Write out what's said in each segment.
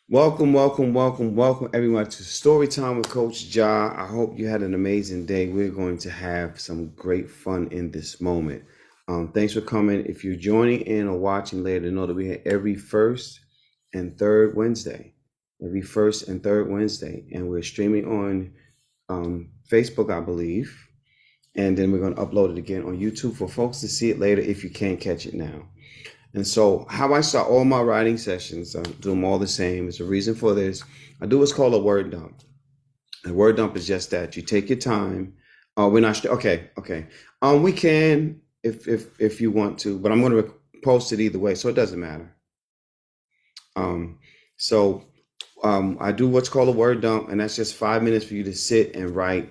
Welcome everyone to Storytime with Coach JAH. I hope you had an amazing day. We're going to have some great fun in this moment. Thanks for coming. If you're joining in or watching later, know that we have every first and third Wednesday. Every first and third Wednesday. And we're streaming on Facebook, I believe. And then we're going to upload it again on YouTube for folks to see it later if you can't catch it now. And so, how I start all my writing sessions, I do them all the same. There's a reason for this. I do what's called a word dump. A word dump is just that you take your time. We're not okay. We can if you want to, but I'm going to post it either way, so it doesn't matter. Um, so I do what's called a word dump, and that's just 5 minutes for you to sit and write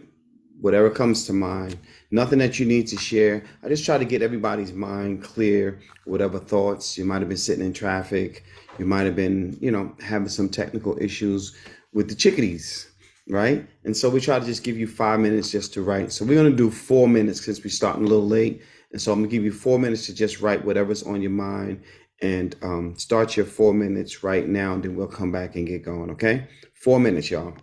whatever comes to mind. Nothing that you need to share. I just try to get everybody's mind clear, whatever thoughts. You might have been sitting in traffic. You might have been, having some technical issues with the chickadees, right? And so we try to just give you 5 minutes just to write. So we're going to do 4 minutes since we're starting a little late. And so I'm going to give you 4 minutes to just write whatever's on your mind and start your 4 minutes right now. And then we'll come back and get going, okay? 4 minutes, y'all.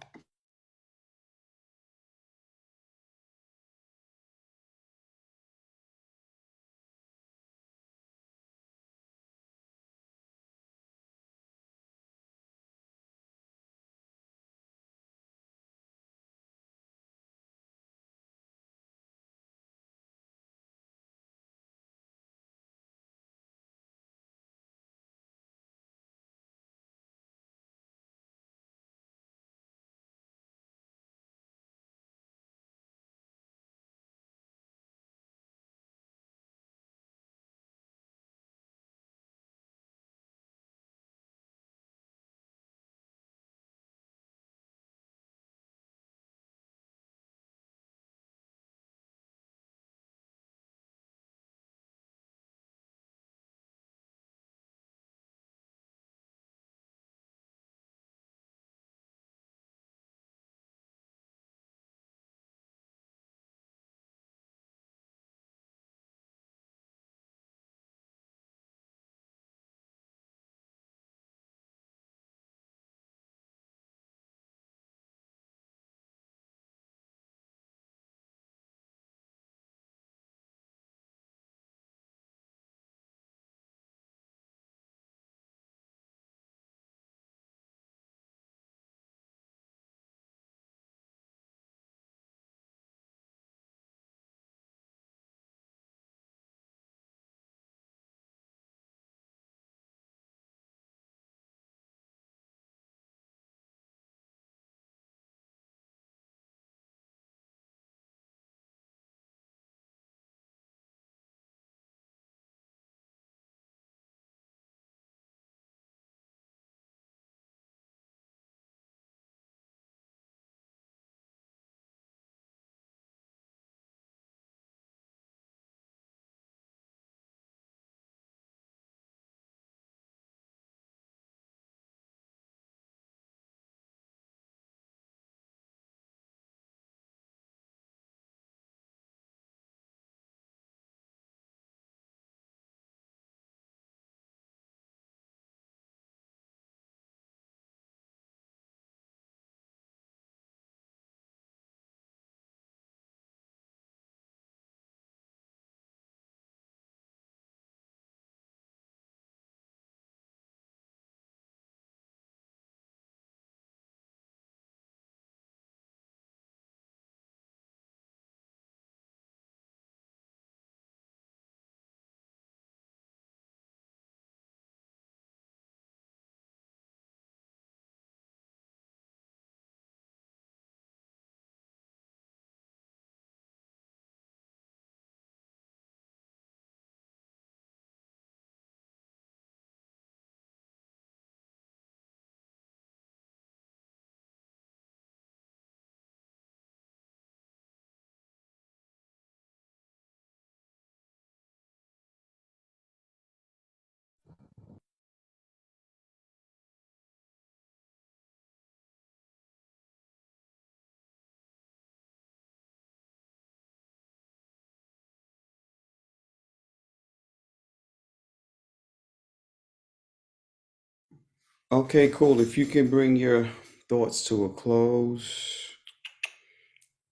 Okay, cool. If you can bring your thoughts to a close,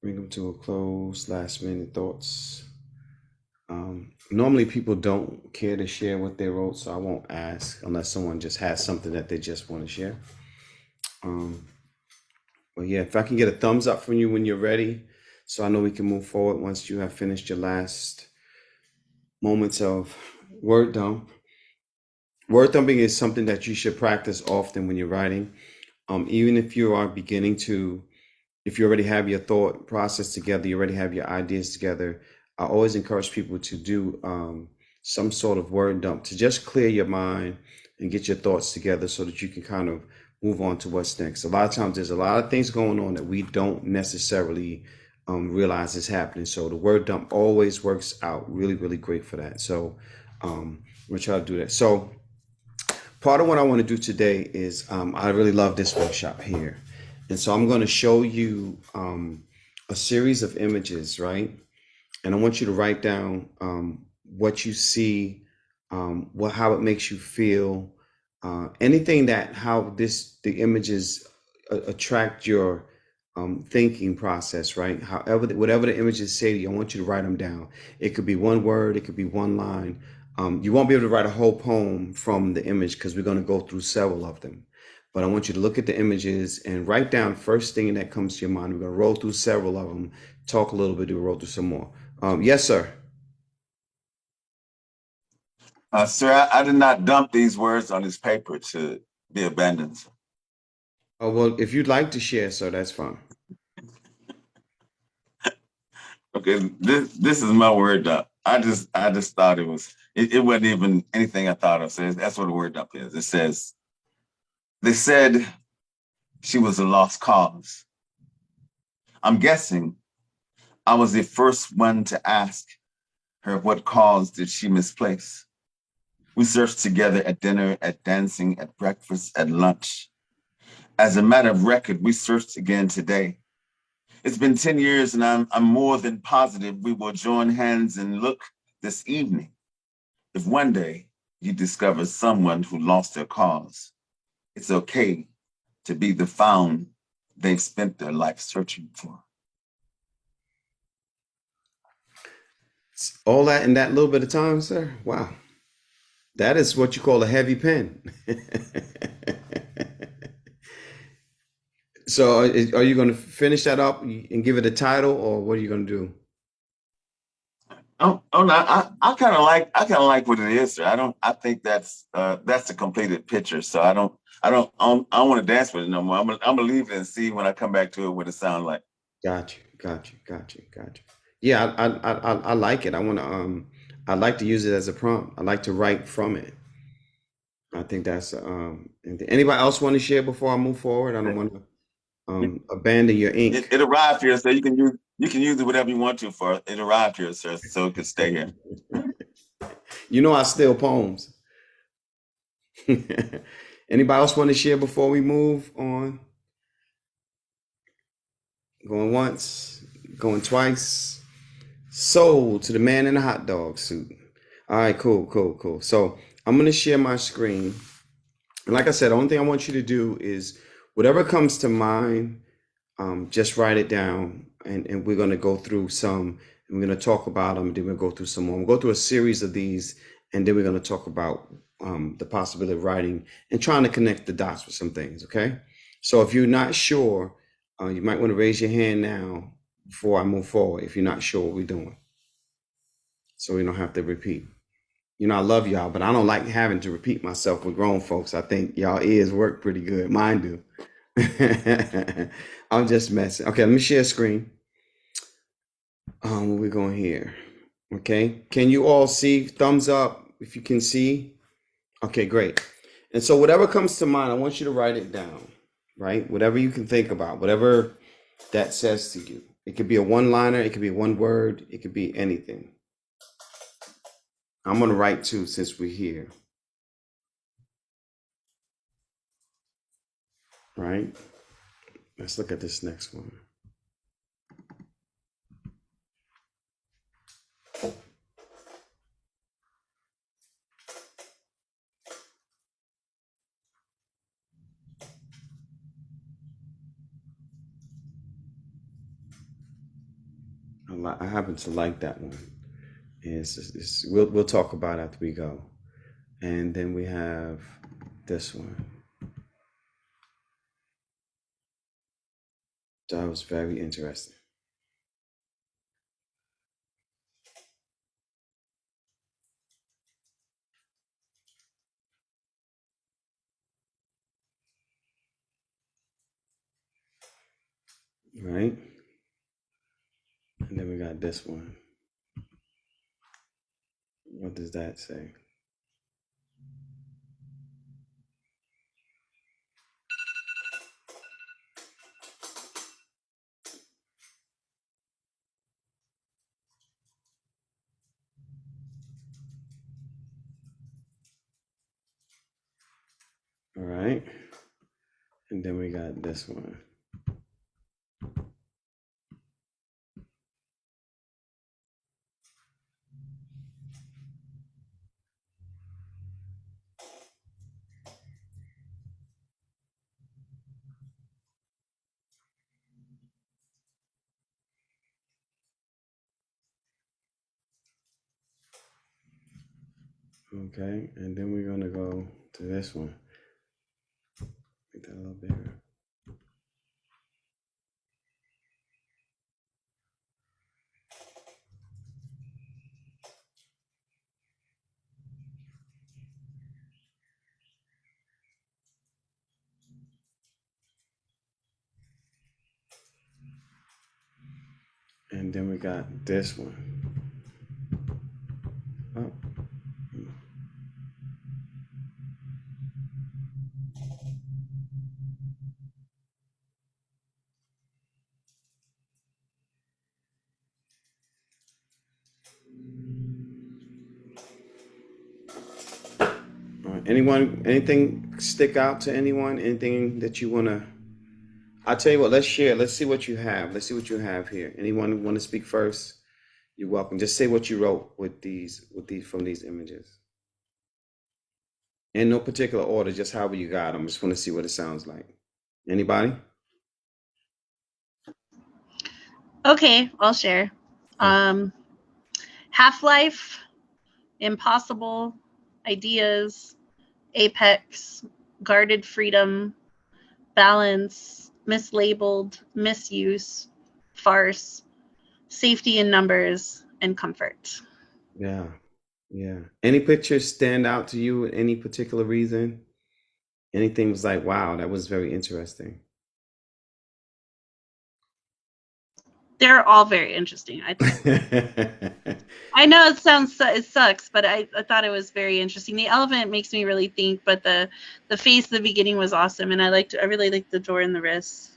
bring them to a close. Last minute thoughts. Normally, people don't care to share what they wrote, so I won't ask unless someone just has something that they just want to share. Um, but yeah, if I can get a thumbs up from you when you're ready, so I know we can move forward once you have finished your last moments of word dump. Word thumping is something that you should practice often when you're writing. Even if you are beginning to, if you already have your thought process together, you already have your ideas together, I always encourage people to do some sort of word dump to just clear your mind and get your thoughts together so that you can kind of move on to what's next. A lot of times there's a lot of things going on that we don't necessarily realize is happening. So the word dump always works out really, really great for that. So we're going to try to do that. So part of what I want to do today is I really love this workshop here. And so I'm going to show you a series of images, right? And I want you to write down what you see, how it makes you feel, anything that how the images attract your thinking process, right? However, whatever the images say to you, I want you to write them down. It could be one word, it could be one line. You won't be able to write a whole poem from the image because we're going to go through several of them. But I want you to look at the images and write down first thing that comes to your mind. We're going to roll through several of them, talk a little bit, we'll roll through some more. Yes, sir. Sir, I did not dump these words on this paper to be abandoned. Oh, well, if you'd like to share, sir, that's fine. Okay, this is my word dump. I just thought it wasn't even anything I thought of. So that's what a word dump is. It says they said she was a lost cause. I'm guessing I was the first one to ask her what cause did she misplace. We searched together at dinner, at dancing, at breakfast, at lunch. As a matter of record, we searched again today. It's been 10 years and I'm more than positive we will join hands and look this evening. If one day you discover someone who lost their cause, it's okay to be the found they've spent their life searching for. All that in that little bit of time, sir? Wow. That is what you call a heavy pen. So are you going to finish that up and give it a title, or what are you going to do? Oh no, I kind of like what it is, sir. I think that's the completed picture. So I don't want to dance with it no more. I'm gonna leave it and see when I come back to it what it sounds like. Got you, got you, got you, got you. Yeah, I like it. I like to use it as a prompt. I like to write from it. I think that's anybody else want to share before I move forward? I don't want to abandon your ink. It arrived here, so you can use it whatever you want to for it. It arrived here, sir, so it could stay here. You know I steal poems. Anybody else want to share before we move on? Going once, going twice. Sold to the man in the hot dog suit. All right, cool, cool, cool. So I'm gonna share my screen. And like I said, the only thing I want you to do is whatever comes to mind, just write it down. And we're gonna go through some, and we're gonna talk about them, and then we'll go through some more. We'll go through a series of these, and then we're gonna talk about the possibility of writing and trying to connect the dots with some things, okay? So if you're not sure, you might want to raise your hand now before I move forward if you're not sure what we're doing. So we don't have to repeat. You know, I love y'all, but I don't like having to repeat myself with grown folks. I think y'all ears work pretty good. Mine do. I'm just messing. Okay, let me share screen. Where we going here? Okay. Can you all see? Thumbs up if you can see. Okay, great. And so whatever comes to mind, I want you to write it down, right? Whatever you can think about, whatever that says to you. It could be a one-liner, it could be one word, it could be anything. I'm going to write too since we're here, right? Let's look at this next one. I happen to like that one. And we'll talk about it after we go. And then we have this one. That was very interesting. Right? And then we got this one. What does that say? All right. And then we got this one. Okay. And then we're going to go to this one. Make that a little bigger. And then we got this one. Oh. All right. Anything stick out to anyone? Anything that you want to? I'll tell you what, let's share. Let's see what you have. Let's see what you have here. Anyone want to speak first? You're welcome. Just say what you wrote with these from these images. In no particular order, just however you got them. Just want to see what it sounds like. Anybody? Okay, I'll share. Half-Life, Impossible, Ideas, Apex, Guarded Freedom, Balance, Mislabeled, Misuse, Farce, Safety in Numbers, and Comfort. Yeah. Yeah. Any pictures stand out to you? Any particular reason? Anything was like, wow, that was very interesting. They're all very interesting. I know it sucks, but I thought it was very interesting. The elephant makes me really think, but the face at the beginning was awesome, and I really liked the door and the wrists.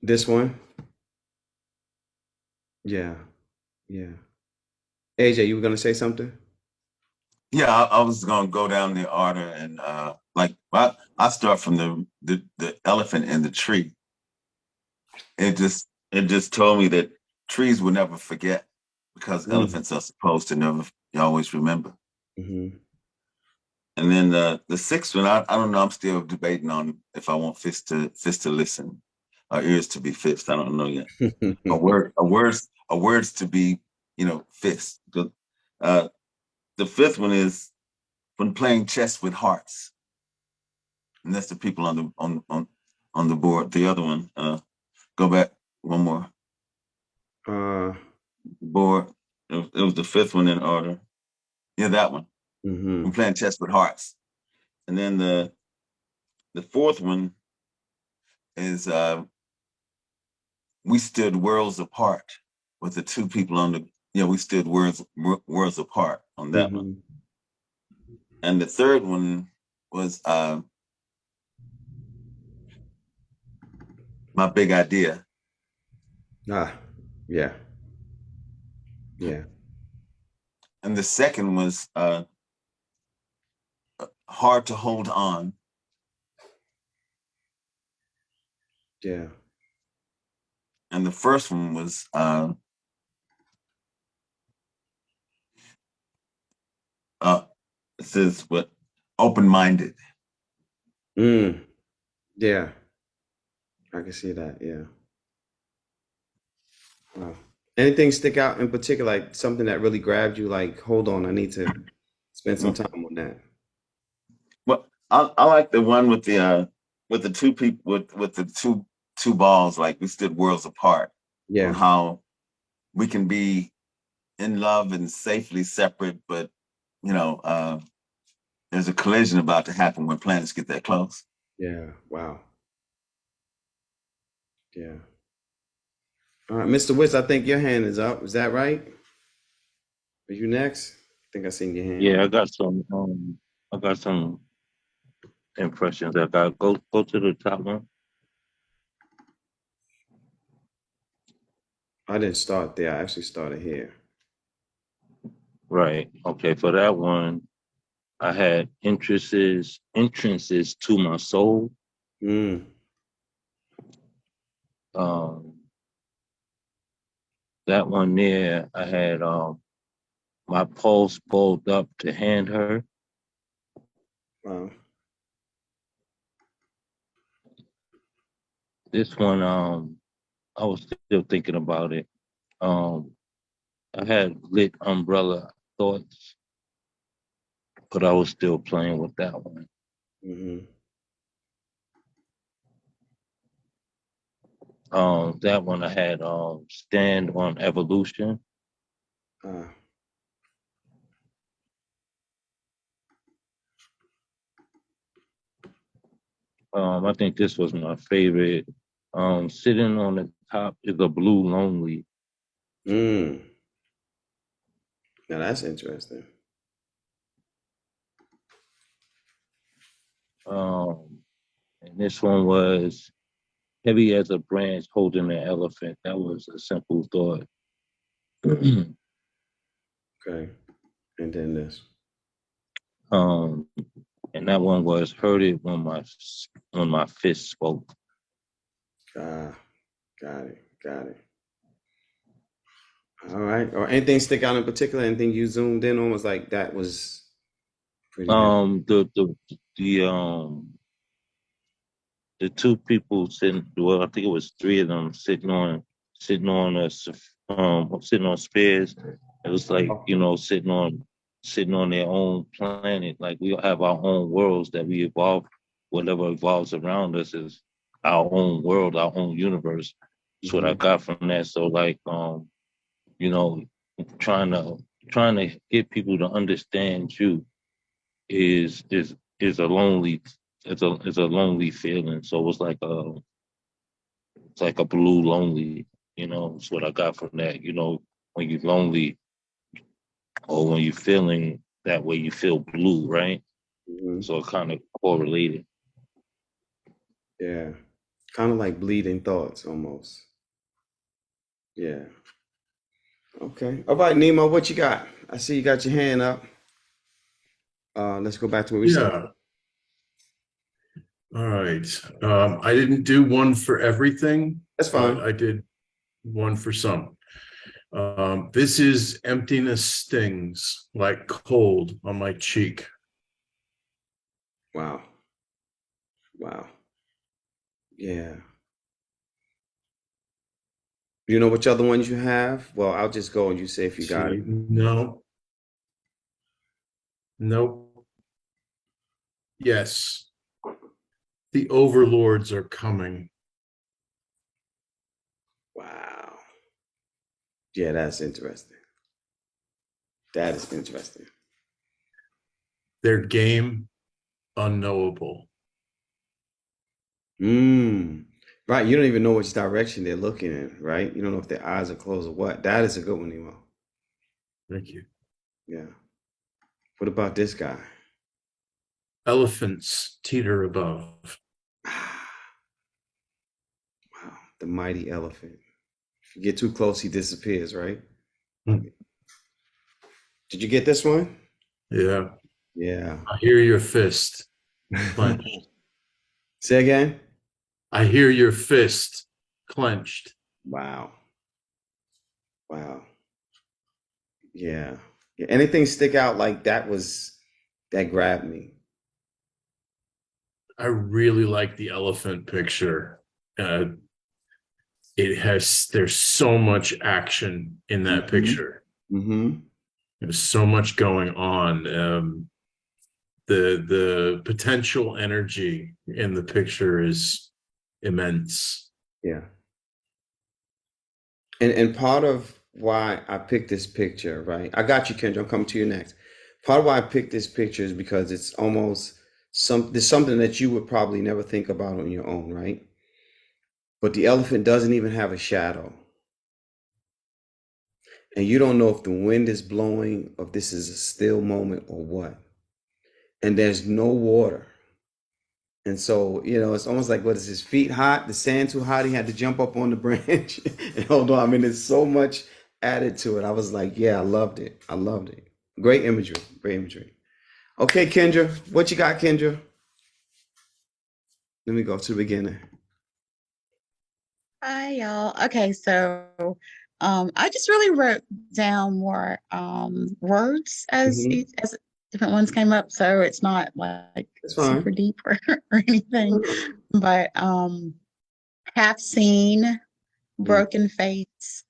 This one? Yeah. Yeah. AJ, you were gonna say something? Yeah, I was gonna go down the order and I start from the elephant in the tree. It just told me that trees will never forget because elephants are supposed to never always remember. Mm-hmm. And then the sixth one, I don't know. I'm still debating on if I want fists to listen, or ears to be fist. I don't know yet. Words to be, fist. The fifth one is when playing chess with hearts, and that's the people on the board. The other one, go back one more. Board. It was the fifth one in order. Yeah, that one. Mm-hmm. When playing chess with hearts, and then the fourth one is we stood worlds apart with the two people on we stood worlds apart on that Mm-hmm. one. And the third one was my big idea. Yeah. Yeah. And the second was hard to hold on. Yeah. And the first one was it says what, open-minded. Yeah. I can see that. Yeah. Wow. Anything stick out in particular, like something that really grabbed you? Like, hold on, I need to spend some time on that. Well, I like the one with the two people with the two balls, like we stood worlds apart, on Yeah, how we can be in love and safely separate, but you know, there's a collision about to happen when planets get that close. yeah. Wow. Yeah. All right, Mr. Witz, I think your hand is up. Is that right? Are you next? I think I seen your hand. Yeah, I got some impressions. I got go to the top one. I didn't start there. I actually started here. Right. Okay. For that one, I had entrances to my soul. Mm. Um, that one there, I had my pulse pulled up to hand her. Wow. This one, I was still thinking about it. Um, I had lit umbrella thoughts, but I was still playing with that one. Mm-hmm. That one I had stand on evolution. Ah. I think this was my favorite. Sitting on the top is a blue lonely. Mm. Now that's interesting. Um, and this one was heavy as a branch holding an elephant. That was a simple thought. Okay. And then this. um, and that one was heard it when my fist spoke. Ah, got it. Got it. All right. Or anything stick out in particular? Anything you zoomed in on was like that was pretty heavy. The the two people sitting, well, I think it was three of them sitting on us sitting on spears. It was like, Oh. you know, sitting on their own planet. Like we have our own worlds that we evolve. Whatever evolves around us is our own world, our own universe. That's what I Mm-hmm. got from that. So like you know, trying to trying to get people to understand you is a lonely it's a lonely feeling. So it's like a blue lonely, you know, it's what I got from that. You know, when you're lonely or when you're feeling that way, you feel blue, right? Mm-hmm. So it kind of correlated. Yeah. Kind of like bleeding thoughts almost. Yeah. Okay. All right, Nemo, what you got? I see you got your hand up. Let's go back to where we started. Yeah. All right. I didn't do one for everything, That's but fine. I did one for some. This is emptiness stings like cold on my cheek. Wow. Wow. Yeah. You know which other ones you have? Well, I'll just go and you say if you got it. See, no, nope. Yes, the overlords are coming. Wow. Yeah, that's interesting. That is interesting. Their game unknowable. Mm. Right. You don't even know which direction they're looking in, right? You don't know if their eyes are closed or what. That is a good one, Nemo. Thank you. Yeah. What about this guy? Elephants teeter above. Wow. The mighty elephant. If you get too close, he disappears, right? Hmm. Did you get this one? Yeah, Yeah. I hear your fist clenched. Say again? I hear your fist clenched. Wow. Wow. Yeah. Yeah. Anything stick out like that grabbed me. I really like the elephant picture. there's so much action in that Mhm. picture. Mm-hmm. There's so much going on. The potential energy in the picture is immense. Yeah. And part of why I picked this picture, right? I got you, Kendra. I'm coming to you next. Part of why I picked this picture is because it's almost there's something that you would probably never think about on your own, right? But the elephant doesn't even have a shadow. And you don't know if the wind is blowing, or if this is a still moment or what. And there's no water. And so, it's almost like, what is his feet hot? The sand too hot? He had to jump up on the branch and hold on. I mean, there's so much added to it. I was like, yeah, I loved it. I loved it. Great imagery. Great imagery. Okay, Kendra, what you got, Kendra? Let me go to the beginning. Hi, y'all. Okay, so I just really wrote down more words Hmm. as different ones came up, so it's not like That's super fine. deep or anything. But half seen, broken face,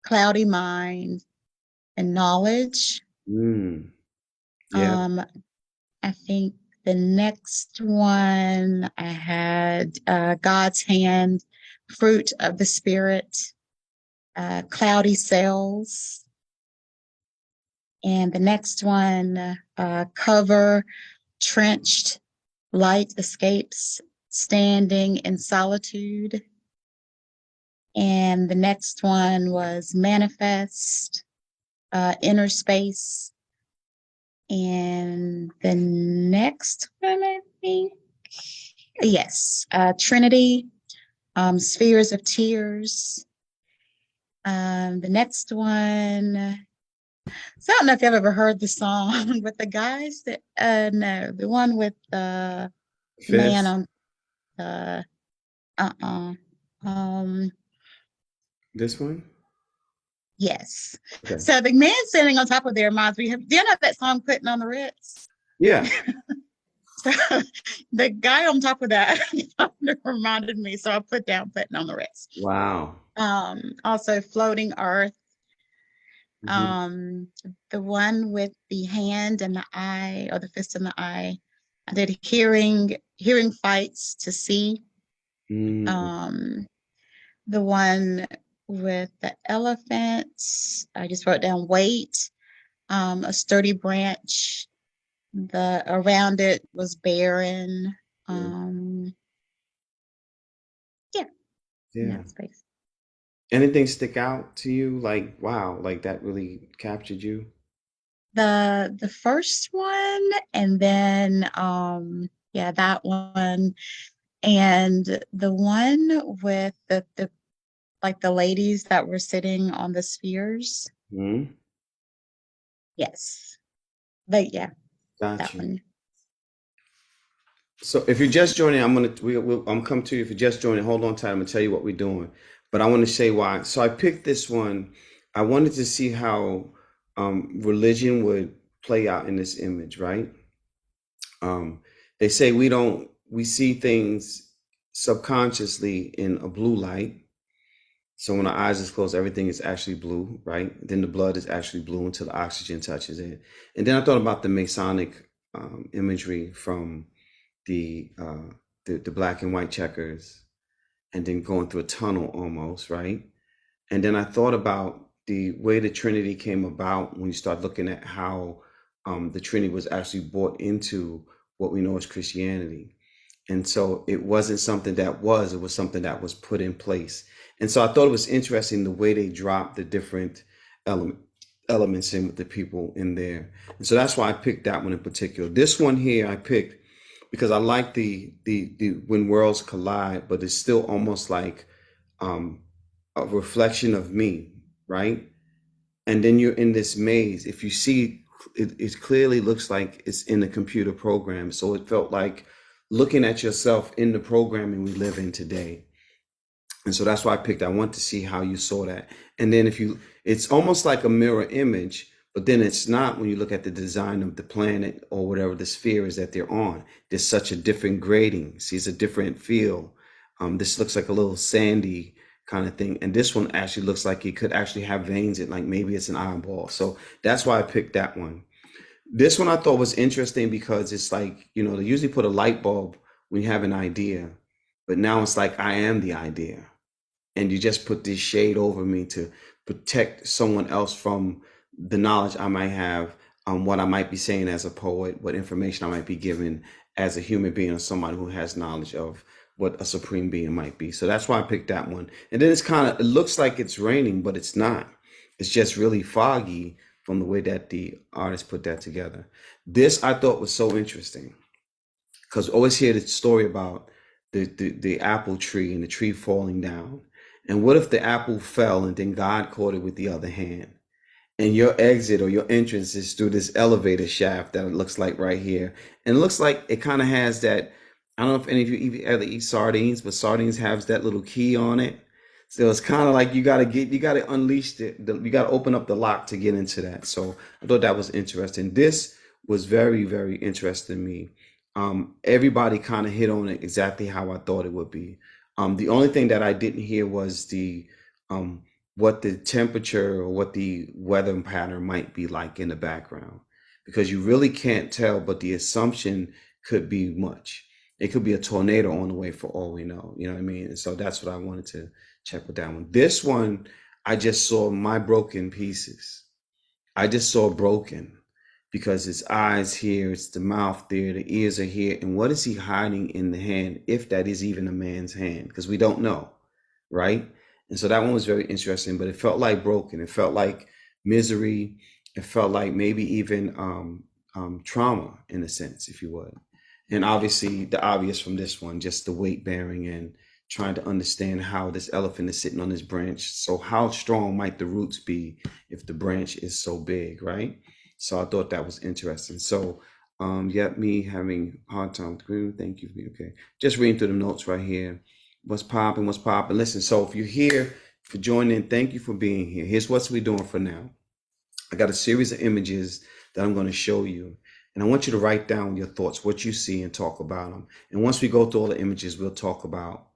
cloudy mind, and knowledge. Mm. Yeah. Um, I think the next one I had God's hand, fruit of the spirit, cloudy sails. And the next one, cover, trenched, light escapes, standing in solitude. And the next one was manifest, inner space. And the next one, I think, yes, Trinity, spheres of tears. The next one, so I don't know if you've ever heard the song, but the guys that no, the one with the man Fifth. on the uh-uh. Um This one. yes. Okay. So the man standing on top of there reminds me of, do you know that song Putting on the Ritz? Yeah. So the guy on top of that reminded me. So I put down Putting on the Ritz. Wow. Also Floating Earth. Mhm. The one with the hand and the eye, or the fist and the eye. I did hearing fights to see. Mm. Um, the one with the elephants, I just wrote down weight, a sturdy branch. The around it was barren. Yeah. Yeah, in Yeah. that space. Anything stick out to you? Like, wow, like that really captured you? The first one, and then yeah, that one. And the one with the like the ladies that were sitting on the spheres. Hmm. Yes. But yeah, Got that you. one. So if you're just joining, I'm come to you. If you're just joining, hold on tight. I'm gonna tell you what we're doing. But I want to say why. So I picked this one. I wanted to see how religion would play out in this image, right? Um, they say we see things subconsciously in a blue light. So when our eyes is closed, everything is actually blue, right? Then the blood is actually blue until the oxygen touches it. And then I thought about the Masonic imagery from the, uh, the black and white checkers, and then going through a tunnel almost, right? And then I thought about the way the Trinity came about when you start looking at how the Trinity was actually brought into what we know as Christianity. And so it wasn't something it was something that was put in place. And so I thought it was interesting the way they dropped the different element, elements in with the people in there. And so that's why I picked that one in particular. This one here I picked because I like the when worlds collide, but it's still almost like um, a reflection of me, right? And then you're in this maze. If you see, it clearly looks like it's in a computer program. So it felt like looking at yourself in the programming we live in today. And so that's why I picked. I want to see how you saw that. And then it's almost like a mirror image, but then it's not when you look at the design of the planet or whatever the sphere is that they're on. There's such a different grading. See, it's a different feel. This looks like a little sandy kind of thing. And this one actually looks like it could actually have veins in, like maybe it's an eyeball. So that's why I picked that one. This one I thought was interesting because it's like, they usually put a light bulb when you have an idea, but now it's like I am the idea. And you just put this shade over me to protect someone else from the knowledge I might have, what I might be saying as a poet, what information I might be given as a human being or somebody who has knowledge of what a supreme being might be. So that's why I picked that one. And then it looks like it's raining, but it's not. It's just really foggy from the way that the artist put that together. This I thought was so interesting because I always hear the story about the apple tree and the tree falling down. And what if the apple fell and then God caught it with the other hand? And your exit or your entrance is through this elevator shaft that it looks like right here. And it looks like it kind of has that. I don't know if any of you ever eat sardines, but sardines has that little key on it. So it's kind of like you got to unleash you got to open up the lock to get into that. So I thought that was interesting. This was very, very interesting to me. Everybody kind of hit on it exactly how I thought it would be. The only thing that I didn't hear was what the temperature or what the weather pattern might be like in the background, because you really can't tell, but the assumption could be much. It could be a tornado on the way for all we know. You know what I mean? And so that's what I wanted to check with that one. This one, I just saw my broken pieces. I just saw broken because his eyes here, it's the mouth there, the ears are here. And what is he hiding in the hand, if that is even a man's hand? Because we don't know, right? And so that one was very interesting, but it felt like broken. It felt like misery. It felt like maybe even trauma in a sense, if you would. And obviously the obvious from this one, just the weight bearing and trying to understand how this elephant is sitting on this branch. So how strong might the roots be if the branch is so big, right? So I thought that was interesting. So me having a hard time with thank you. Okay. Just reading through the notes right here. What's popping? Listen, so if you're here for joining, thank you for being here. Here's what we're doing for now. I got a series of images that I'm going to show you. And I want you to write down your thoughts, what you see, and talk about them. And once we go through all the images, we'll talk about,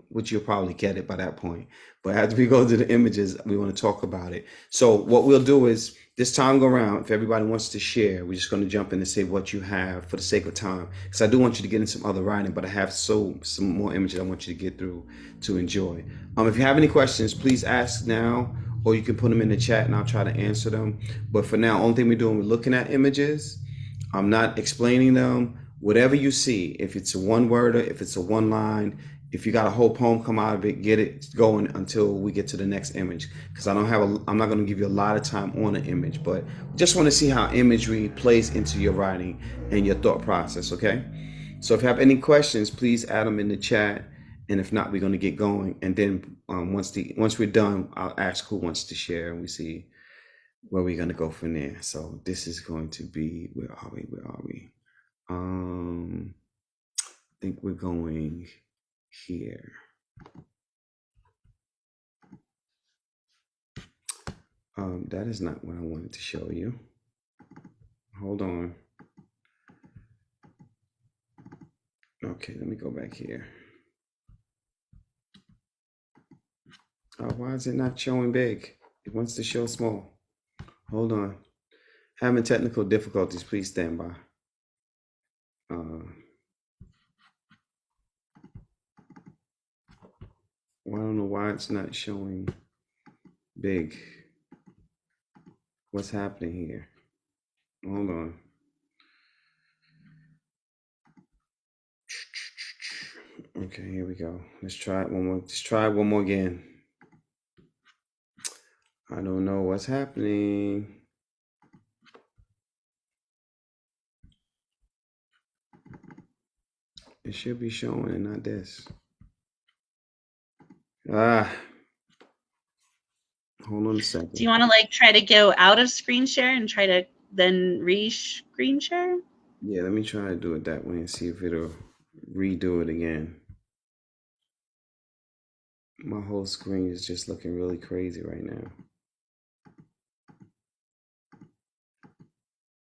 which you'll probably get it by that point. But as we go through the images, we want to talk about it. So what we'll do is, this time go around, if everybody wants to share, we're just going to jump in and say what you have for the sake of time. Because I do want you to get in some other writing, but I have some more images I want you to get through to enjoy. If you have any questions, please ask now, or you can put them in the chat and I'll try to answer them. But for now, only thing we're doing, we're looking at images. I'm not explaining them. Whatever you see, if it's a one word, if it's a one line, if you got a whole poem come out of it, get it going until we get to the next image. Because I'm not going to give you a lot of time on an image, but just want to see how imagery plays into your writing and your thought process. Okay. So if you have any questions, please add them in the chat. And if not, we're going to get going. And then once we're done, I'll ask who wants to share, and we see where we're going to go from there. So this is going to be, where are we? I think we're going here. That is not what I wanted to show you. Hold on. Okay, let me go back here. Why is it not showing big? It wants to show small. Hold on. Having technical difficulties, please stand by. Well, I don't know why it's not showing big. What's happening here? Hold on. Okay, here we go. Let's try it one more. Just try it one more again. I don't know what's happening. It should be showing and not this. Hold on a second. Do you want to try to go out of screen share and try to then re-screen share? Yeah, let me try to do it that way and see if it'll redo it again. My whole screen is just looking really crazy right now.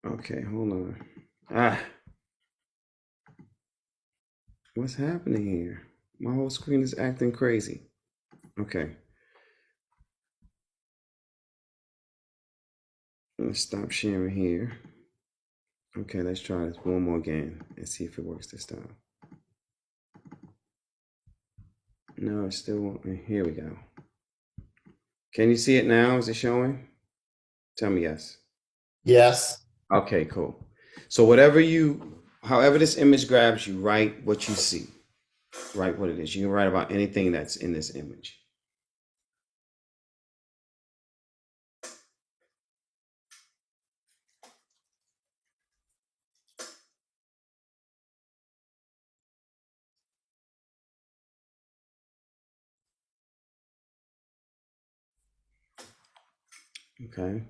Okay, hold on. What's happening here? My whole screen is acting crazy. Okay. Let's stop sharing here. Okay, let's try this one more again and see if it works this time. No, it still won't. Here we go. Can you see it now? Is it showing? Tell me yes. Yes. Okay, cool. So however this image grabs you, write what you see. Write what it is. You can write about anything that's in this image. Okay.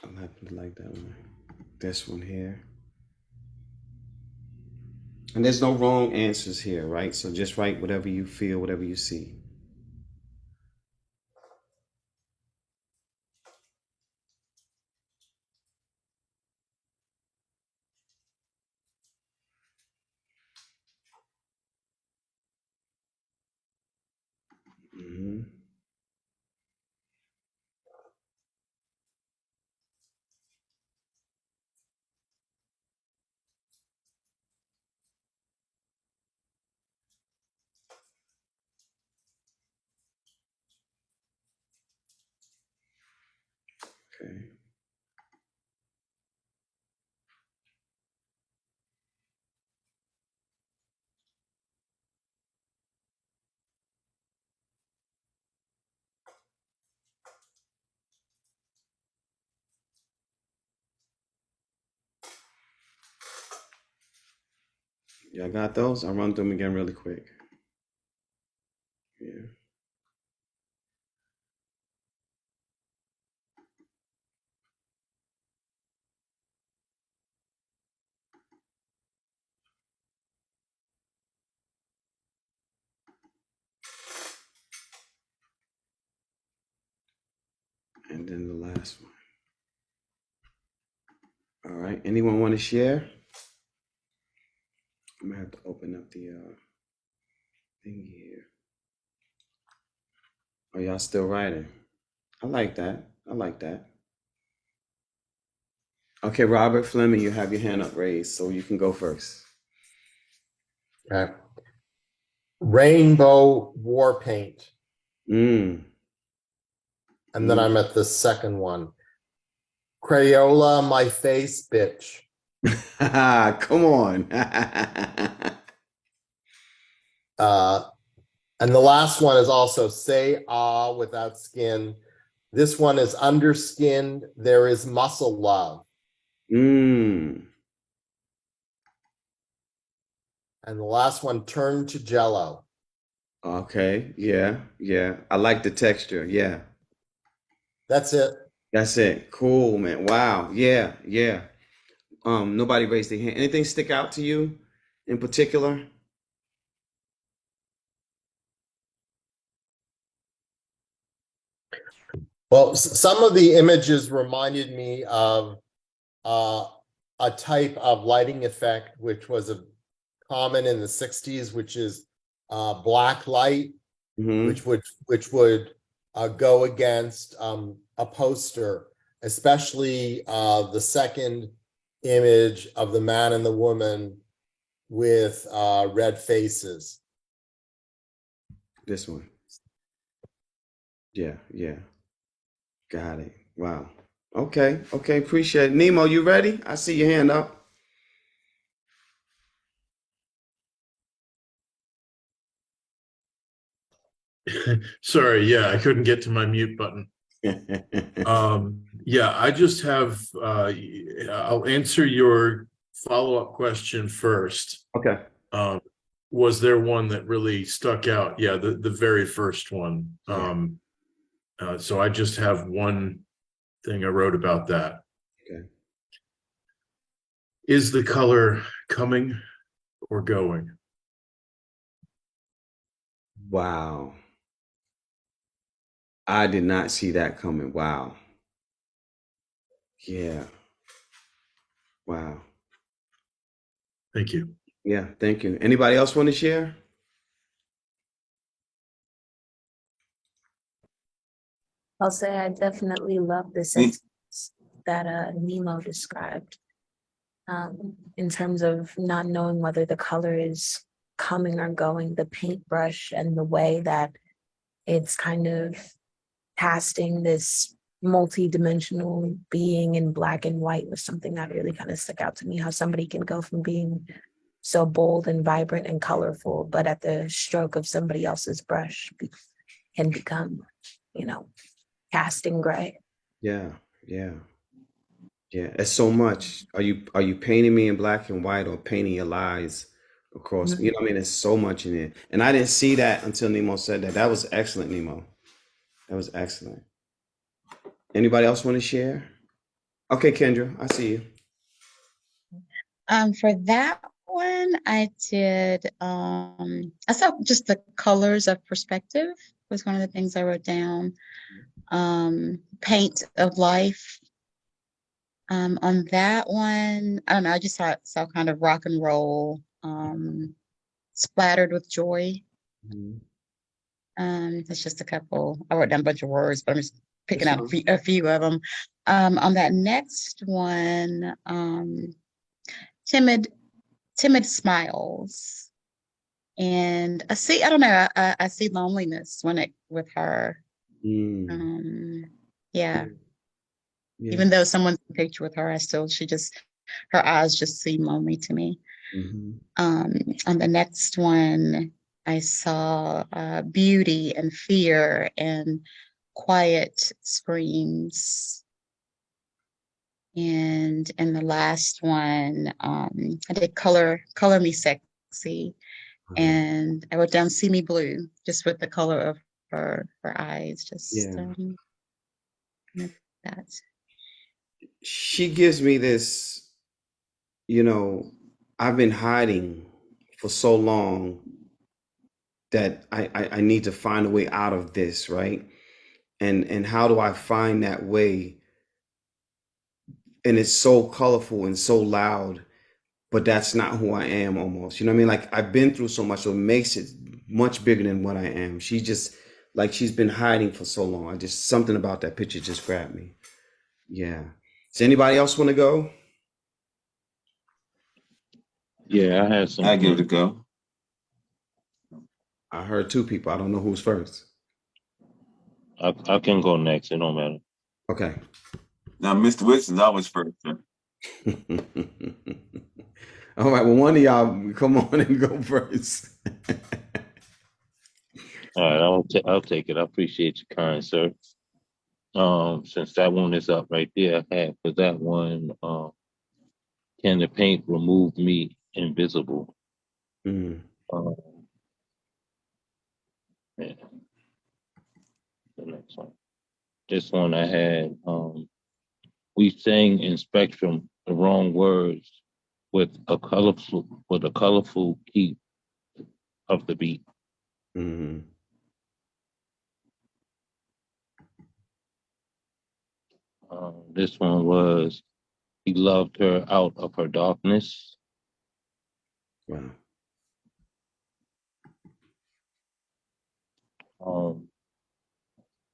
I'll have to like that one. This one here. And there's no wrong answers here, right? So just write whatever you feel, whatever you see. Mm-hmm. Okay. Y'all got those? I'll run through them again really quick. Yeah. And then the last one. All right. Anyone want to share? I'm gonna have to open up the thing here. Oh, y'all still writing? I like that. I like that. Okay, Robert Fleming, you have your hand up raised, so you can go first. Okay. Rainbow war paint. Mm. And then I'm at the second one. Crayola, my face, bitch. Come on. And the last one is also say ah without skin. This one is underskinned. There is muscle love. Mm. And the last one, turn to jello. Okay. Yeah. Yeah. I like the texture. Yeah. That's it. That's it. Cool, man. Wow. Yeah. Yeah. Nobody raised their hand. Anything stick out to you in particular? Well, some of the images reminded me of a type of lighting effect, which was a common in the 60s, which is black light, Mm-hmm. which would go against a poster, especially the second image of the man and the woman with red faces. This one. Yeah. Yeah. Got it. Wow. Okay. Okay. Appreciate it. Nemo, you ready? I see your hand up. Sorry, yeah, I couldn't get to my mute button. Yeah, I just have, I'll answer your follow-up question first. Okay. Was there one that really stuck out? Yeah, the very first one. Yeah. So I just have one thing I wrote about that. Okay. Is the color coming or going? Wow. I did not see that coming. Wow. Yeah. Wow. Thank you. Yeah. Thank you. Anybody else want to share? I'll say I definitely love the sense that Nemo described in terms of not knowing whether the color is coming or going, the paintbrush and the way that it's kind of casting this multi-dimensional being in black and white was something that really kind of stuck out to me, how somebody can go from being so bold and vibrant and colorful, but at the stroke of somebody else's brush can become, you know, casting gray. Yeah. Yeah. Yeah. It's so much. Are you painting me in black and white or painting your lies across? You know what I mean? There's so much in it. And I didn't see that until Nemo said that. That was excellent, Nemo. That was excellent. Anybody else want to share? Okay, Kendra, I see you. For that one, I did, I saw just the colors of perspective was one of the things I wrote down. Paint of life. On that one, I don't know, I just saw kind of rock and roll, splattered with joy. Mhm. That's just a couple. I wrote down a bunch of words, but I'm just picking That's out fine. a few of them. On that next one, timid smiles. And I don't know, I see loneliness with her. Mm. Yeah, Yeah. even though someone's in a picture with her, her eyes just seem lonely to me. Mhm. On the next one, I saw beauty and fear and quiet screams. And the last one, I did color me sexy. Uh-huh. And I wrote down "See Me Blue," just with the color of her eyes, just Yeah. that. She gives me this, you know, I've been hiding for so long that I need to find a way out of this, right? And how do I find that way? And it's so colorful and so loud, but that's not who I am almost. You know what I mean? Like I've been through so much, so it makes it much bigger than what I am. She just like she's been hiding for so long. I just something about that picture just grabbed me. Yeah. Does anybody else want to go? Yeah, I had some. I give it a go. I heard two people. I don't know who's first. I can go next. It don't matter. Okay. Now, Mr. Wilson's always first. Sir. All right. Well, one of y'all come on and go first. All right, I'll take it. I appreciate you, kind sir. Since that one is up right there, I had for that one. Can the paint remove me invisible? Mm, Um, yeah, the next one. This one I had. We sang in Spectrum the wrong words with a colorful key of the beat. mm, This one was he loved her out of her darkness. wow.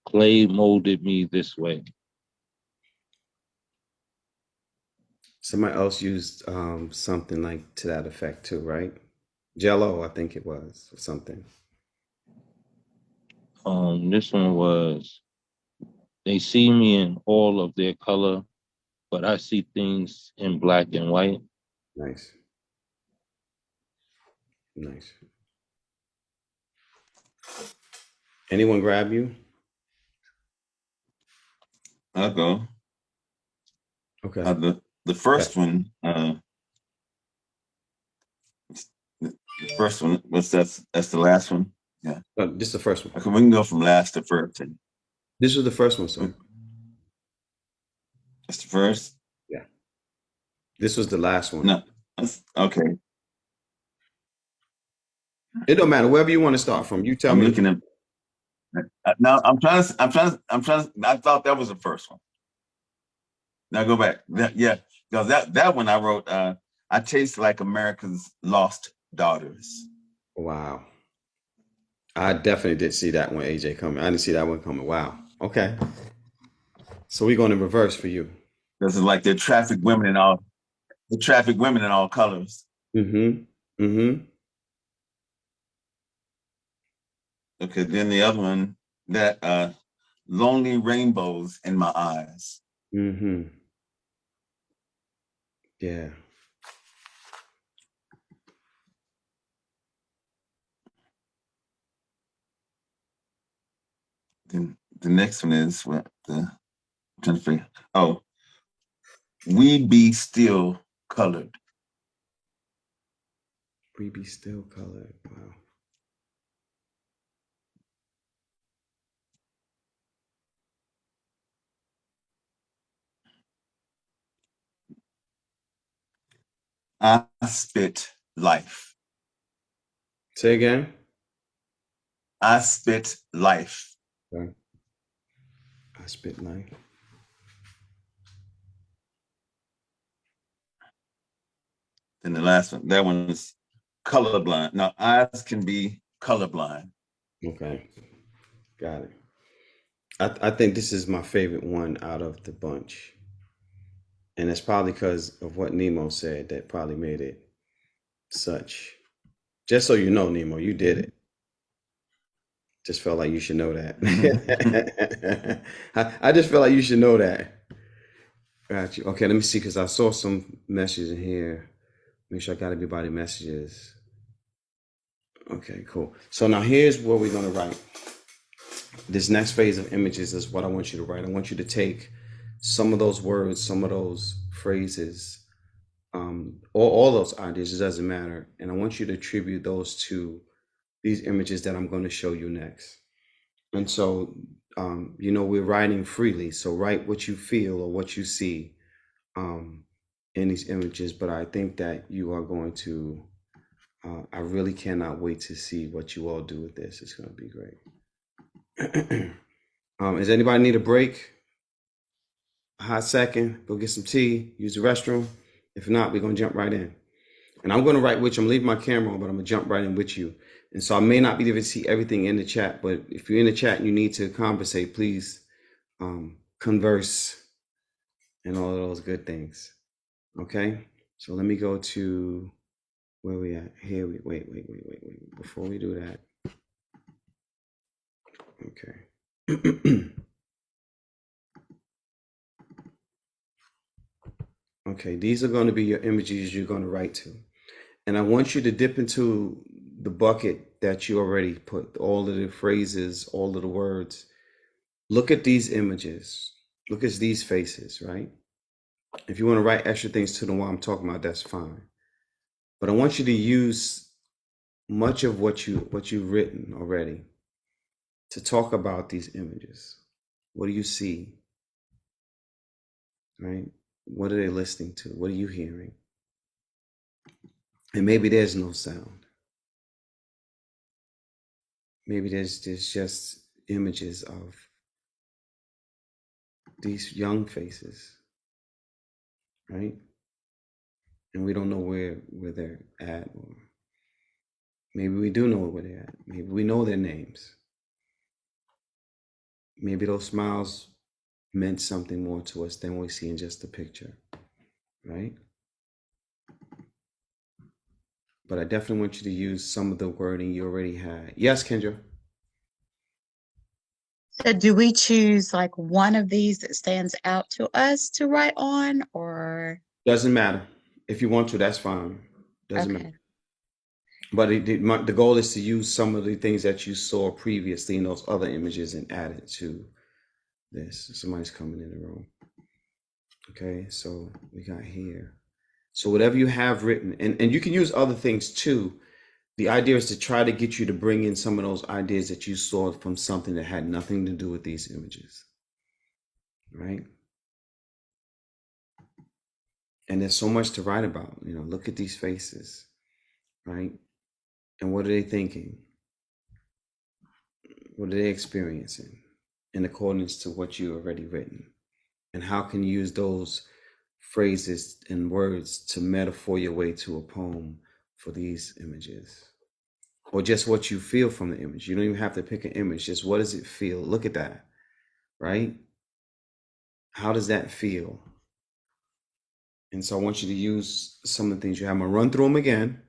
Clay molded me this way. Somebody else used something like to that effect too, right? Jello, I think it was, or something. This one was they see me in all of their color, but I see things in black and white. Nice. Nice. Anyone grab you? I'll go. Okay. The first one, the first one, that's the last one. Yeah. This is the first one. Okay, we can go from last to first. This was the first one, sir. That's the first. Yeah. This was the last one. No, okay. It don't matter wherever you want to start from. You tell I'm me. looking at. Now I thought that was the first one. Now go back. Yeah, because that one I wrote. I taste like America's lost daughters. Wow. I definitely did see that one, AJ, coming. I didn't see that one coming. Wow. Okay. So we're going in reverse for you. This is like the traffic women in all colors. Mm-hmm. Mm-hmm. Okay, then the other one, that lonely rainbows in my eyes. Mm-hmm. Yeah. Then the next one is what the I'm trying to figure. Oh, we be still colored. We be still colored. Wow. I spit life. Say again. I spit life. Okay. I spit life. Then the last one, that one is colorblind. Now, eyes can be colorblind. Okay. Got it. I think this is my favorite one out of the bunch. And it's probably because of what Nemo said that probably made it such. Just so you know, Nemo, you did it. Just felt like you should know that. I just felt like you should know that. Got you. Okay, let me see, because I saw some messages in here. Make sure I got everybody messages. Okay, cool. So now here's what we're going to write. This next phase of images is what I want you to write. I want you to take some of those words, some of those phrases, all those ideas, it doesn't matter. And I want you to attribute those to these images that I'm going to show you next. And so, we're writing freely. So write what you feel or what you see in these images. But I think that you are going to, I really cannot wait to see what you all do with this. It's going to be great. Does anybody need a break? A hot second, go get some tea, use the restroom. If not, we're going to jump right in. And I'm going to write with you. I'm leaving my camera on, but I'm going to jump right in with you. And so I may not be able to see everything in the chat, but if you're in the chat and you need to conversate, please converse and all of those good things. Okay? So let me go to where we at. Here we wait. Before we do that. Okay. Okay, these are going to be your images you're going to write to. And I want you to dip into the bucket that you already put, all of the phrases, all of the words. Look at these images. Look at these faces, right? If you want to write extra things to them while I'm talking about, that's fine. But I want you to use much of what you've written already to talk about these images. What do you see? Right? What are they listening to? What are you hearing? And maybe there's no sound. Maybe there's just images of these young faces, right? And we don't know where they're at, or maybe we do know where they're at. Maybe we know their names. Maybe those smiles meant something more to us than we see in just the picture, right? But I definitely want you to use some of the wording you already had. Yes, Kendra? So do we choose like one of these that stands out to us to write on, or? Doesn't matter. If you want to, that's fine. Doesn't Okay. matter. But the goal is to use some of the things that you saw previously in those other images and add it to this. Somebody's coming in the room. Okay, so we got here. So whatever you have written, and you can use other things too. The idea is to try to get you to bring in some of those ideas that you saw from something that had nothing to do with these images, right? And there's so much to write about. You know, look at these faces, right? And what are they thinking? What are they experiencing in accordance to what you already written? And how can you use those phrases and words to metaphor your way to a poem for these images? Or just what you feel from the image. You don't even have to pick an image. Just what does it feel? Look at that, right? How does that feel? And so I want you to use some of the things you have. I'm gonna run through them again.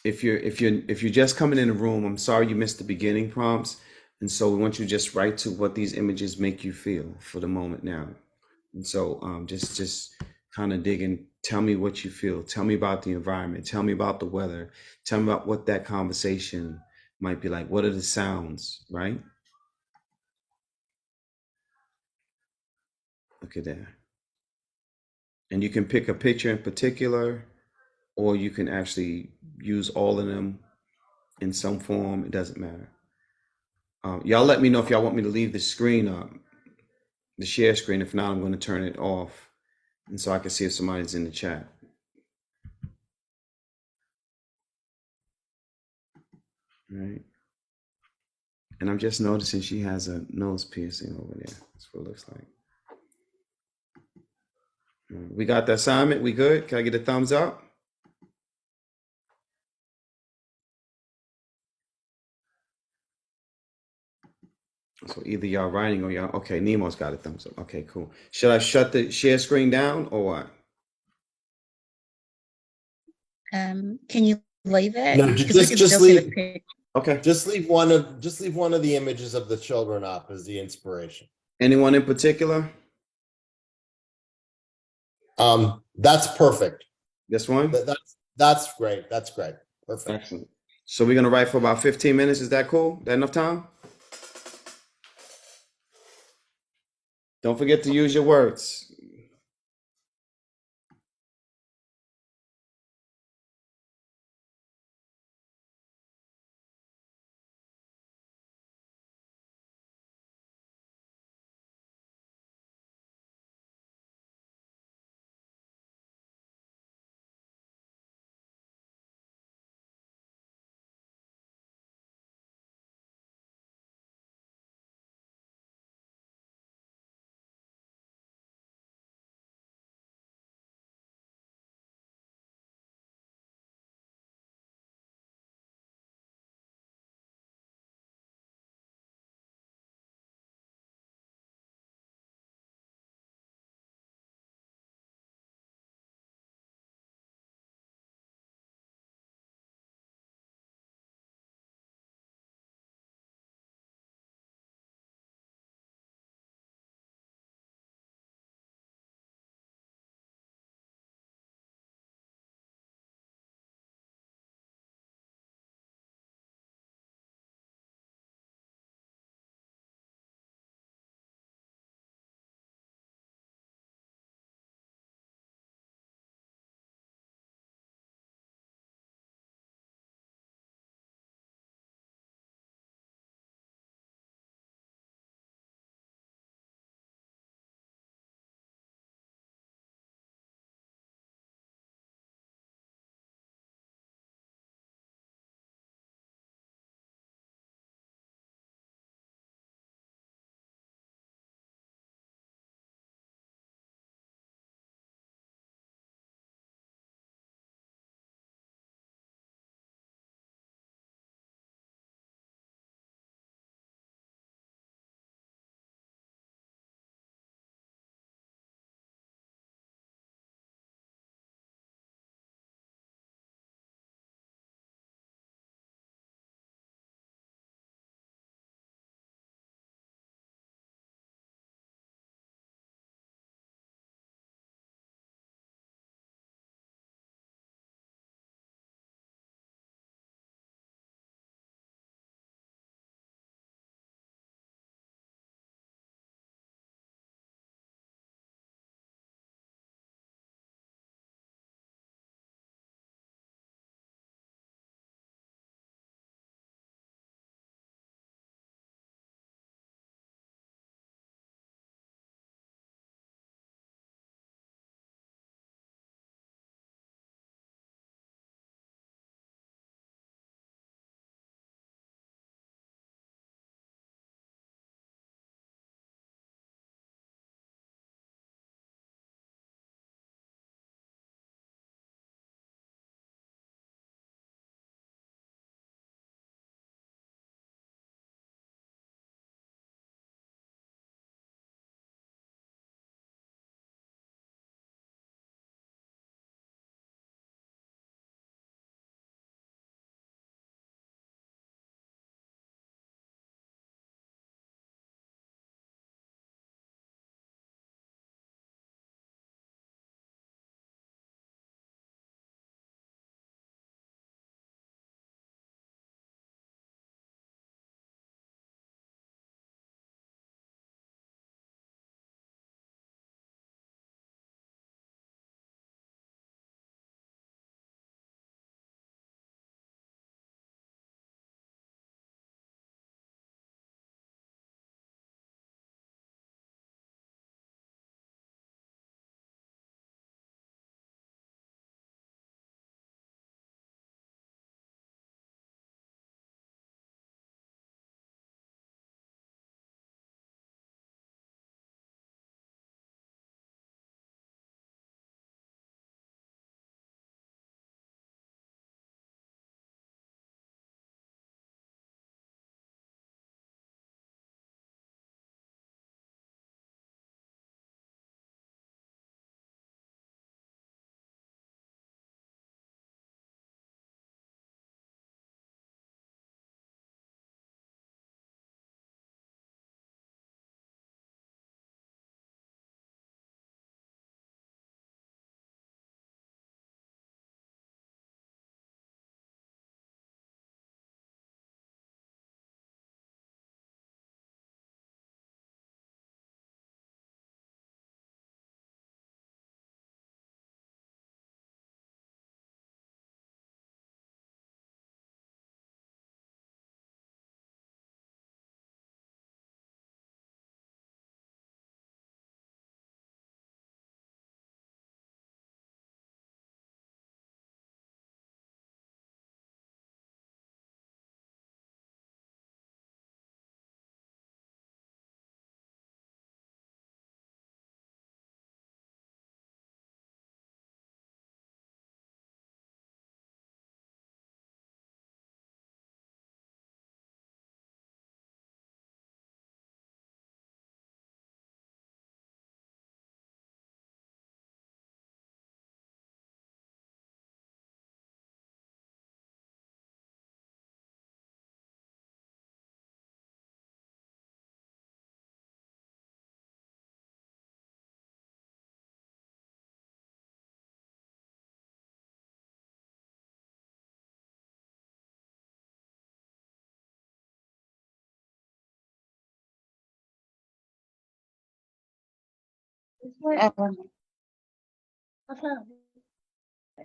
If you're just coming in the room, I'm sorry you missed the beginning prompts. And so we want you to just write to what these images make you feel for the moment now. And so just kind of dig in. Tell me what you feel. Tell me about the environment. Tell me about the weather. Tell me about what that conversation might be like. What are the sounds, right? Look at that. And you can pick a picture in particular, or you can actually use all of them in some form. It doesn't matter. Y'all let me know if y'all want me to leave the screen up, the share screen. If not, I'm going to turn it off, and so I can see if somebody's in the chat. Right. And I'm just noticing she has a nose piercing over there. That's what it looks like. We got the assignment. We good? Can I get a thumbs up? So either y'all writing or y'all, okay, Nemo's got a thumbs up. Okay, cool. Should I shut the share screen down or what? Can you leave it? No, Because we can just still see the leave. picture. Okay. Just leave one of the images of the children up as the inspiration. Anyone in particular? That's perfect. This one? That's great. That's great. Perfect. Excellent. So we're gonna write for about 15 minutes. Is that cool? That enough time? Don't forget to use your words.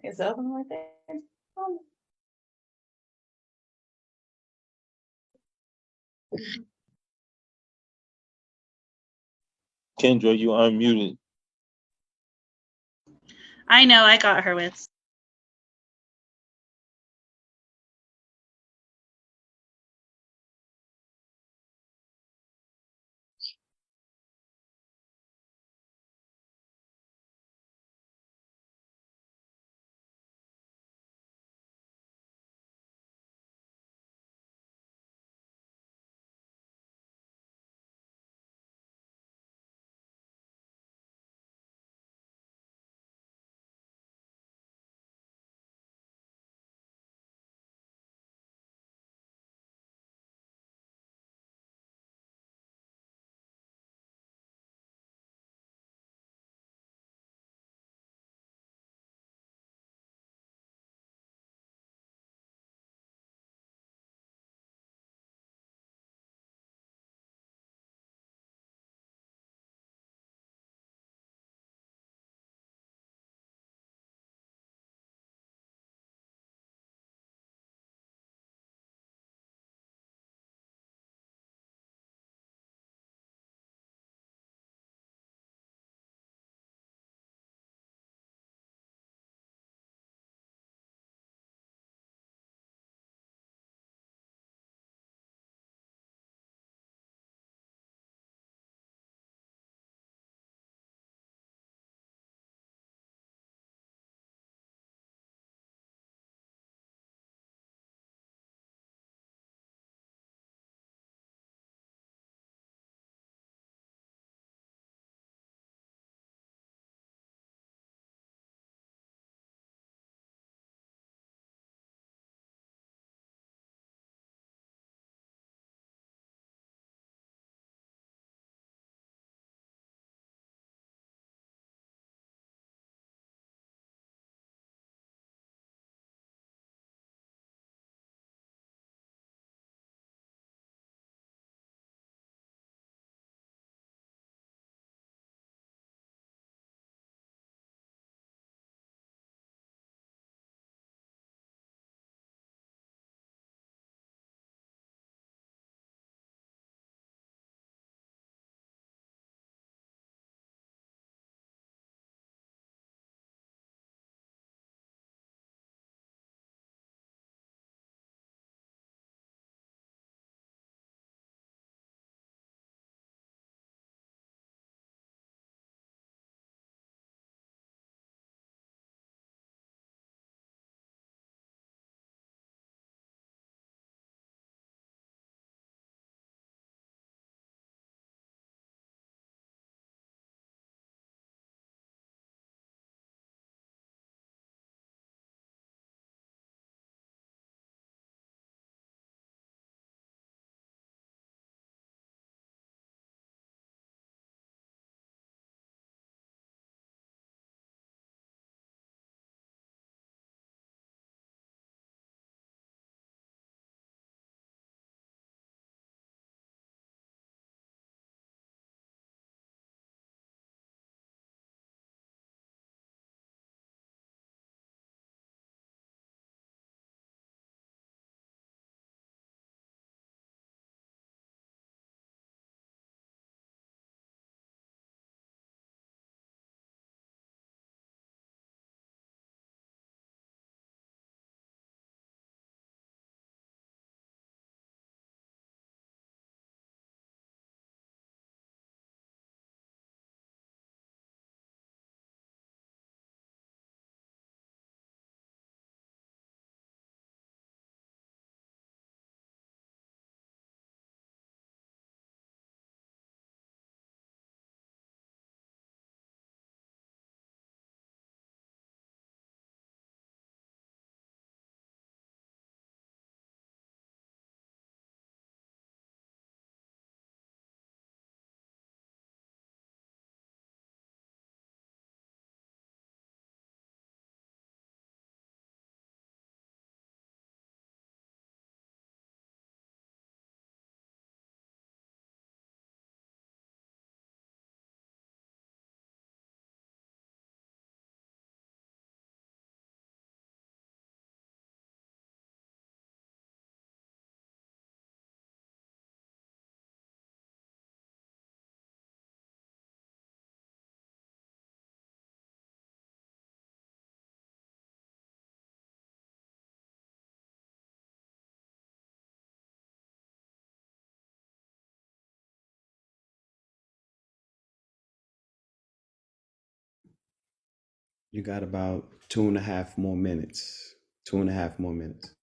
It's open right there. Kendra, you unmuted. I know I got her with. You got about 2.5 more minutes. 2.5 more minutes.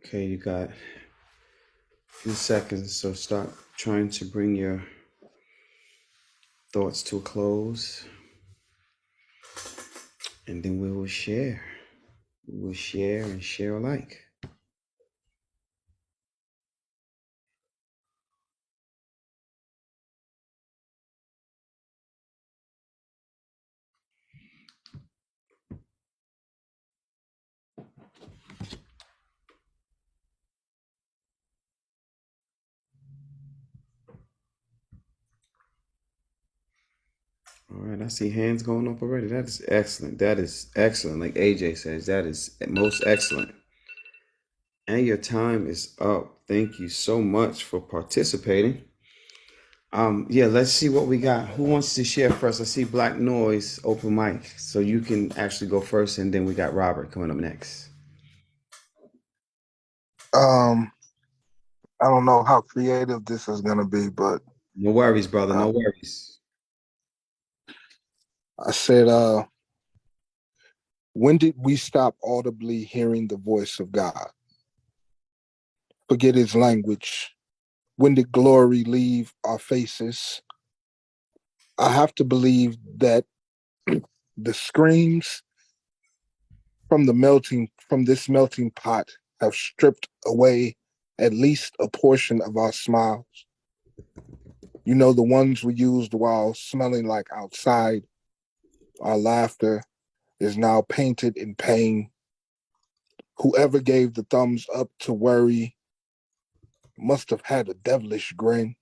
Okay, you got a few seconds, so start trying to bring your thoughts to a close, and then we will share. We will share and share alike. All right, I see hands going up already. That is excellent. That is excellent. Like AJ says, that is most excellent. And your time is up. Thank you so much for participating. Yeah, let's see what we got. Who wants to share first? I see Black Noise open mic, so you can actually go first, and then we got Robert coming up next. I don't know how creative this is gonna be, but No worries, brother. No worries. I said, when did we stop audibly hearing the voice of God? Forget his language. When did glory leave our faces? I have to believe that the screams from this melting pot have stripped away at least a portion of our smiles. You know, the ones we used while smelling like outside. Our laughter is now painted in pain. Whoever gave the thumbs up to worry must have had a devilish grin.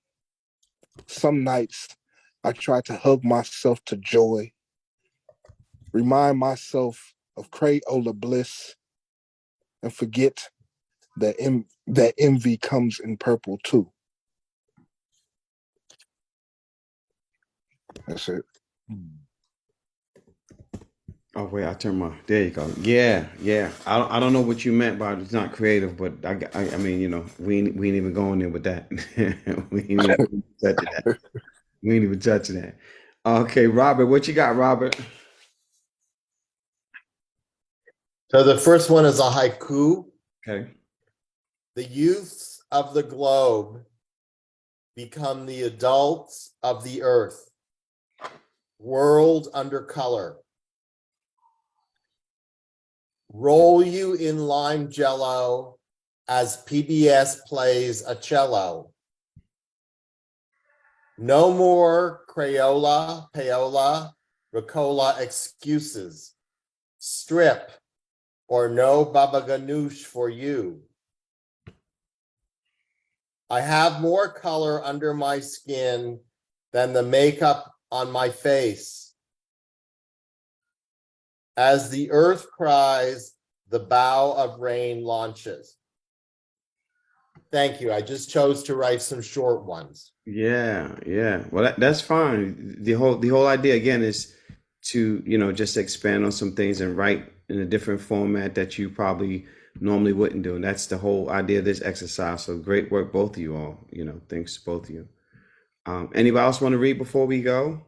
Some nights I try to hug myself to joy, remind myself of Crayola bliss, and forget that envy comes in purple too. That's it. Oh wait, I turned my. There you go. Yeah, yeah. I don't know what you meant by it's not creative, but I mean, you know, we ain't even going there with that. we ain't even touching that. We ain't even touching that. Okay, Robert, what you got, Robert? So the first one is a haiku. Okay. The youths of the globe become the adults of the earth. World under color. Roll you in lime jello as PBS plays a cello. No more Crayola, payola, Ricola excuses. strip or no baba ganoush for you. I have more color under my skin than the makeup on my face. As the earth cries, the bow of rain launches. Thank you. I just chose to write some short ones. Yeah, yeah. Well, that's fine. The whole idea again is to, just expand on some things and write in a different format that you probably normally wouldn't do. And that's the whole idea of this exercise. So great work, both of you all. Thanks to both of you. Anybody else want to read before we go?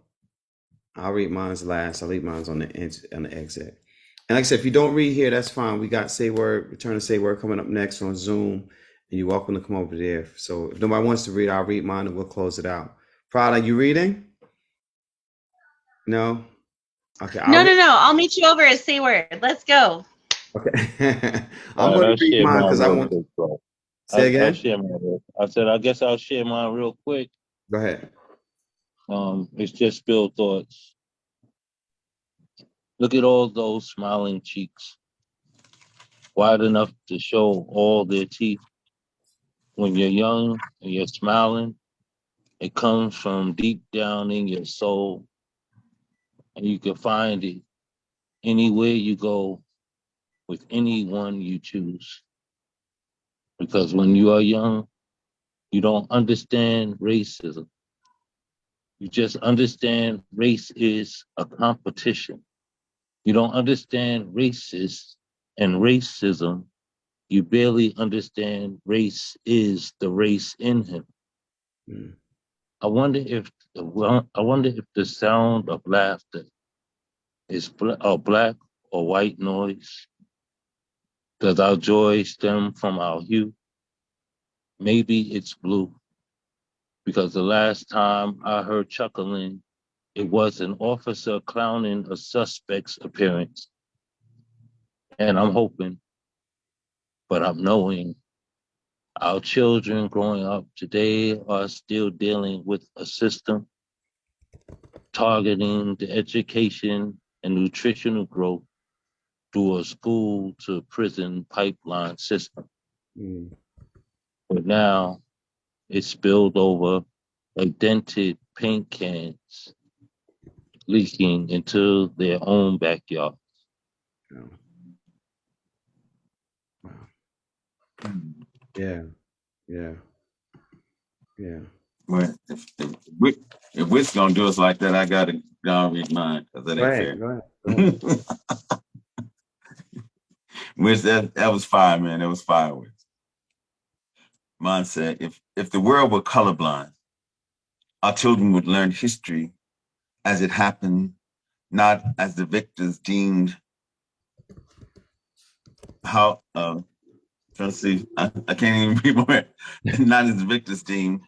I'll read mine's last. I'll leave mine's on the exit. And like I said, if you don't read here, that's fine. We got Say Word, Return to Say Word coming up next on Zoom. And you're welcome to come over there. So if nobody wants to read, I'll read mine and we'll close it out. Prada, you reading? No? Okay. No. I'll meet you over at Say Word. Let's go. Okay. I'm All going right, I'll to read share mine mine because I real want quick, bro. say I'll again. share mine. I said, I guess I'll share mine real quick. Go ahead. It's just spilled thoughts. Look at all those smiling cheeks, wide enough to show all their teeth. When you're young and you're smiling, it comes from deep down in your soul, and you can find it anywhere you go with anyone you choose. Because when you are young, you don't understand racism. You just understand race is a competition. You don't understand racist and racism. You barely understand race is the race in him. Mm. I wonder if the sound of laughter is a black or white noise. Does our joy stem from our hue? Maybe it's blue, because the last time I heard chuckling, it was an officer clowning a suspect's appearance. And I'm hoping, but I'm knowing our children growing up today are still dealing with a system targeting the education and nutritional growth through a school to prison pipeline system. Mm. But now it's spilled over like dented paint cans leaking into their own backyard. Oh. Wow. Yeah. Yeah. Yeah. Well, if Wick's gonna do us like that, I gotta go and read mine because that Go ain't ahead. fair. Go ahead. Go ahead. Which that was fire, man. That was fire. Wick. Mine said, if the world were colorblind, our children would learn history as it happened, not as the victors deemed. How trying to see, I can't even read more. Not as the victors deemed.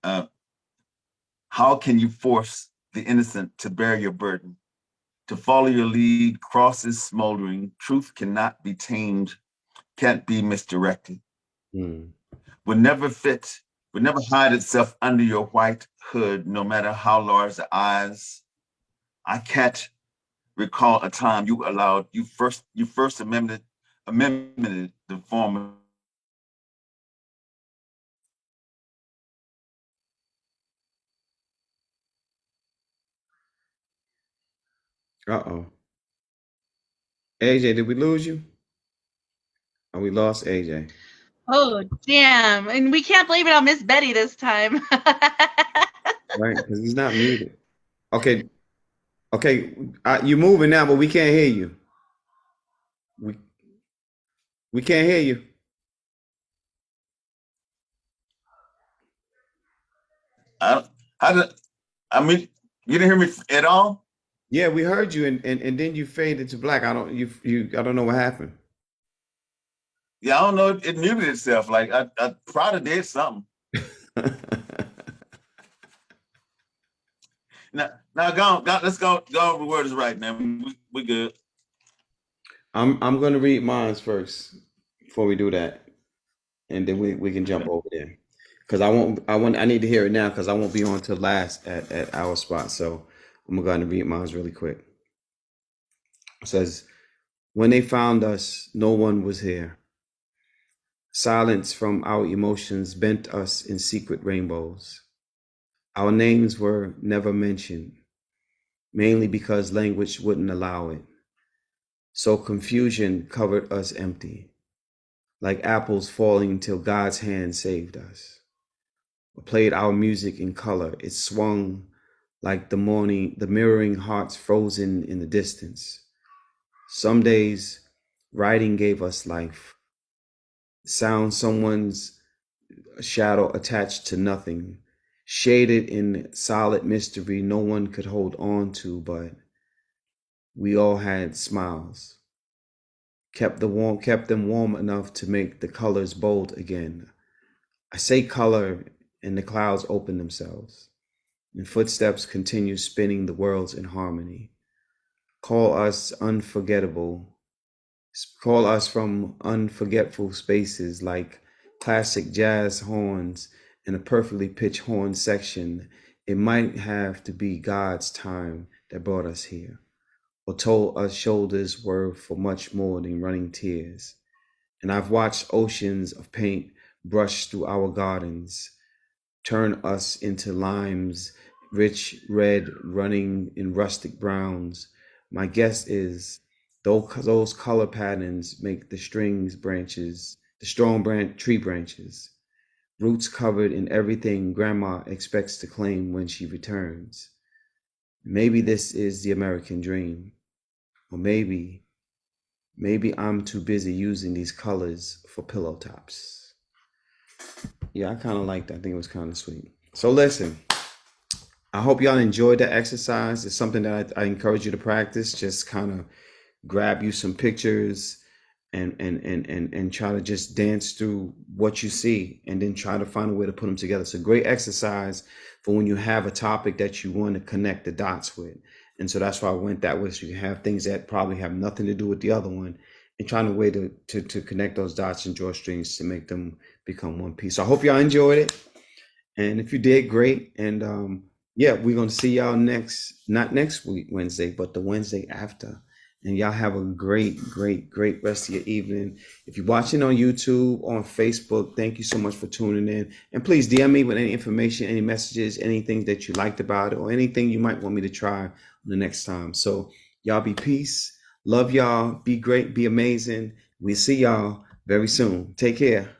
How can you force the innocent to bear your burden? To follow your lead, crosses smoldering, truth cannot be tamed, can't be misdirected, Mm. would never fit, would never hide itself under your white hood, no matter how large the eyes. I can't recall a time you allowed you first amended the form of Uh-oh. AJ, did we lose you? Oh, we lost AJ. Oh, damn. And we can't blame it on Miss Betty this time. Right? Because he's not muted. Okay. Okay. You're moving now, but we can't hear you. We we can't hear you. I, I mean, you didn't hear me at all? Yeah, we heard you and then you faded to black. I don't know what happened. Yeah, I don't know. It muted itself. Like I probably did something. Now go. Let's go over the word is right, man. We good. I'm gonna read mine first before we do that. And then we can jump over there. Because I need to hear it now because I won't be on till last at our spot. So I'm gonna go ahead and read mine really quick. It says, when they found us, no one was here. Silence from our emotions bent us in secret rainbows. Our names were never mentioned, mainly because language wouldn't allow it. So confusion covered us empty, like apples falling till God's hand saved us. We played our music in color. It swung like the mirroring hearts frozen in the distance. Some days, writing gave us life. Sound someone's shadow attached to nothing, shaded in solid mystery no one could hold on to, but we all had smiles. Kept them warm enough to make the colors bold again. I say color, and the clouds open themselves, and footsteps continue spinning the worlds in harmony. Call us unforgettable. Call us from unforgetful spaces like classic jazz horns in a perfectly pitched horn section. It might have to be God's time that brought us here, or told us shoulders were for much more than running tears. And I've watched oceans of paint brush through our gardens, turn us into limes, rich red running in rustic browns. My guess is those color patterns make the tree branches, roots covered in everything grandma expects to claim when she returns. Maybe this is the American dream, or maybe I'm too busy using these colors for pillow tops. Yeah, I kind of liked that. I think it was kind of sweet. So listen, I hope y'all enjoyed that exercise. It's something that I encourage you to practice. Just kind of grab you some pictures and try to just dance through what you see and then try to find a way to put them together. It's a great exercise for when you have a topic that you want to connect the dots with. And so that's why I went that way. So you can have things that probably have nothing to do with the other one and trying a way to connect those dots and draw strings to make them become one piece. So I hope y'all enjoyed it. And if you did, great. And yeah, we're going to see y'all not next week, Wednesday, but the Wednesday after. And y'all have a great rest of your evening. If you're watching on YouTube, on Facebook, thank you so much for tuning in. And please DM me with any information, any messages, anything that you liked about it, or anything you might want me to try the next time. So y'all be peace. Love y'all. Be great. Be amazing. We'll see y'all very soon. Take care.